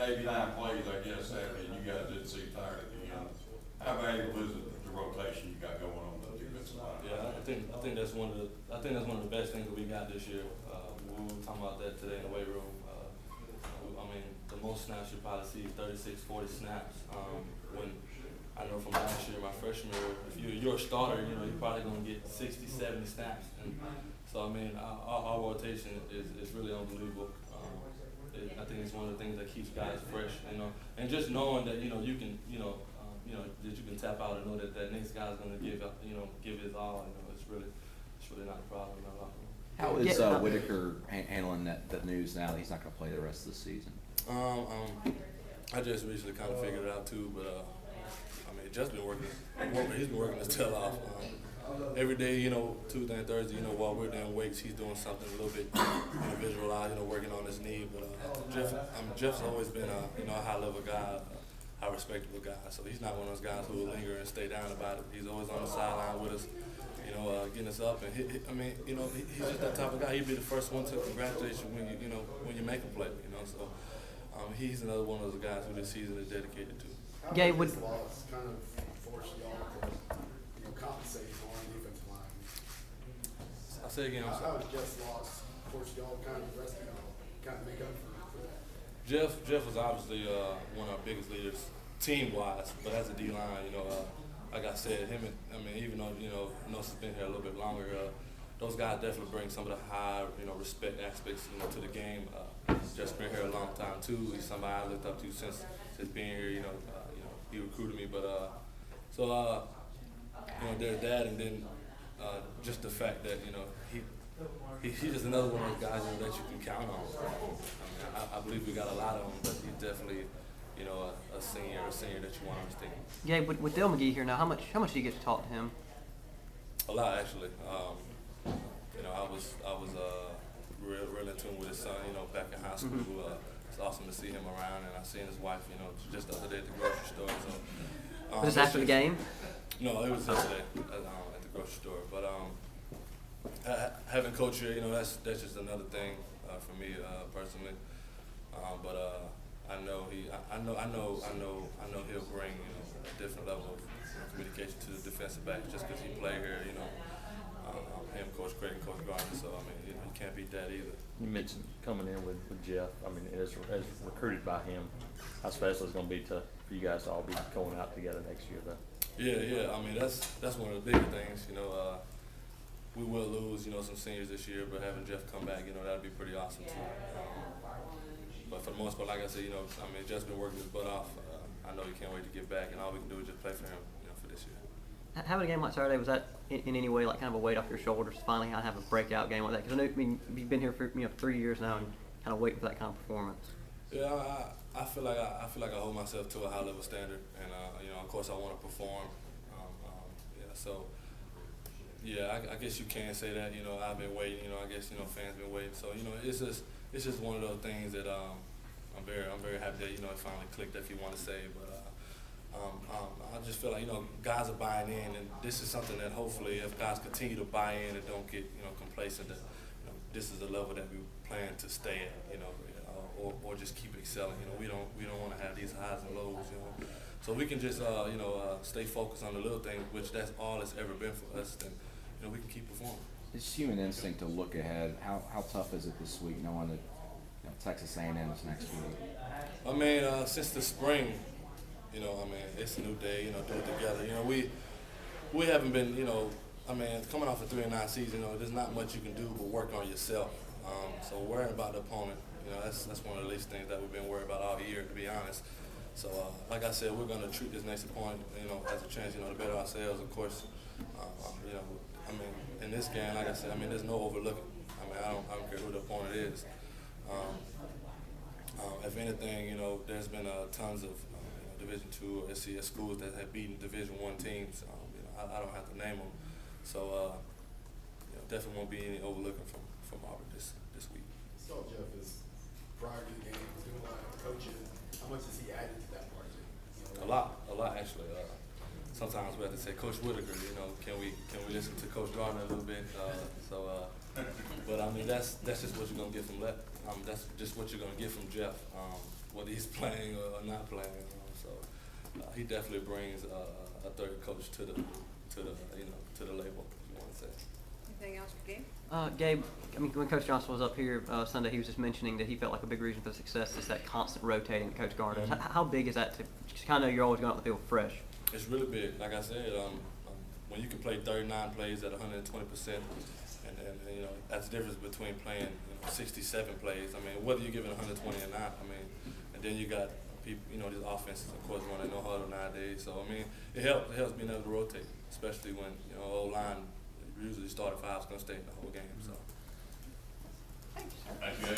gave you 9 plays, I guess, Saturday, and you guys didn't seem tired at the end. How valuable is it, the rotation you got going on the defensive line? Yeah, I think that's one of the best things that we got this year. We were talking about that today in the weight room. I mean, the most snaps you probably see is 36, 40 snaps. When I know from last year, my freshman year, if you're a starter, you know, you're probably going to get 60, 70 snaps. And so, I mean, our rotation is really unbelievable. I think it's one of the things that keeps guys fresh, you know, and just knowing that, you know, you can, that you can tap out and know that that next guy's going to give his all. You know, it's really not a problem in our locker room. How is Whitaker handling that news now that he's not going to play the rest of the season? I just recently kind of figured it out too, but I mean, just been working. He's been working his tail off. Every day, you know, Tuesday and Thursday, you know, while we're doing weights, he's doing something a little bit individualized, you know, working on his knee. But Jeff's always been a high level guy, high respectable guy. So he's not one of those guys who will linger and stay down about it. He's always on the sideline with us, you know, getting us up. And I mean, you know, he's just that type of guy. He'd be the first one to congratulate you when you make a play, you know. So he's another one of those guys who this season is dedicated to. Gabe, would loss kind of force y'all to compensate on the defensive line? I say again, I'm sorry. How was Jeff's loss force y'all kind of rest of y'all kind of make up for that? Jeff was obviously one of our biggest leaders team-wise, but as a D-line, you know, like I said, even though, you know, Nosa's been here a little bit longer, those guys definitely bring some of the high, you know, respect aspects, you know, to the game. Just been here a long time too. He's somebody I looked up to since being here. You know, he recruited me, but you know, there's that, and then just the fact that, you know, he's just another one of those guys, you know, that you can count on. I mean, I believe we got a lot of them, but he's definitely, you know, a senior that you want on his team. Gabe, with Dale McGee here now, how much do you get to talk to him? A lot, actually. You know, I was real in tune with his son, you know, back in high school. It's awesome to see him around, and I seen his wife, you know, just the other day at the grocery store. So, Was this after the game? No, it was yesterday at the grocery store. But having coach here, you know, that's just another thing for me personally. But I know he'll bring, you know, a different level of communication to the defensive back just because he played here, you know. Him, Coach Craig, and Coach Garner, so I mean, you know, you can't beat that either. You mentioned coming in with Jeff. I mean, as recruited by him, how special it's going to be for you guys to all be going out together next year, though. Yeah. I mean, that's one of the bigger things. You know, we will lose, you know, some seniors this year, but having Jeff come back, you know, that'd be pretty awesome too. But for the most part, like I said, you know, I mean, Jeff's been working his butt off. I know he can't wait to get back, and all we can do is just play for him, you know, for this year. Having a game like Saturday, was that in any way like kind of a weight off your shoulders to finally have a breakout game like that? Because I mean, you've been here for 3 years now and kind of waiting for that kind of performance. Yeah, I feel like I hold myself to a high level standard, and you know, of course, I want to perform. So I guess you can say that. You know, I've been waiting. You know, I guess, you know, fans been waiting. So, you know, it's just one of those things that I'm very happy that, you know, it finally clicked, if you want to say. But I just feel like, you know, guys are buying in, and this is something that hopefully, if guys continue to buy in and don't get, you know, complacent, that, you know, this is a level that we plan to stay at, you know, or just keep excelling. You know, we don't want to have these highs and lows, you know. So we can just stay focused on the little things, which that's all it's ever been for us. Then, you know, we can keep performing. It's human instinct to look ahead. How tough is it this week, knowing that, you know, Texas A&M is next week? I mean, since the spring, you know, I mean, it's a new day. You know, do it together. You know, we haven't been, you know, I mean, coming off a 3-9 season, you know, there's not much you can do but work on yourself. So worrying about the opponent, you know, that's one of the least things that we've been worried about all year, to be honest. So, like I said, we're going to treat this next opponent, you know, as a chance, you know, to better ourselves. Of course, you know, I mean, in this game, like I said, I mean, there's no overlooking. I mean, I don't care who the opponent is. If anything, you know, there's been tons of Division II or SCS schools that have beaten Division I teams. You know, I don't have to name them. So, you know, definitely won't be any overlooking from Auburn this week. So Jeff is prior to the game, doing a lot of coaching. How much has he added to that part? You know, A lot actually. Sometimes we have to say, Coach Whitaker, you know, can we listen to Coach Gardner a little bit? But I mean, that's just what you're gonna get from that. that's just what you're gonna get from Jeff, whether he's playing or not playing. So he definitely brings a third coach to the label, if you want to say. Anything else for Gabe? Gabe, I mean, when Coach Johnson was up here Sunday, he was just mentioning that he felt like a big reason for the success is that constant rotating that Coach Garner does. Mhm. How big is that to kind of know you're always going out the field fresh? It's really big. Like I said, when you can play 39 plays at 120%, and you know that's the difference between playing 67 plays. I mean, whether you're giving 120 or not. I mean, and then you got people, these offenses, of course, running no huddle nowadays. So I mean, it helps. It helps being able to rotate, especially when O-line usually starting five's gonna stay in the whole game. So. Thanks. Thank you.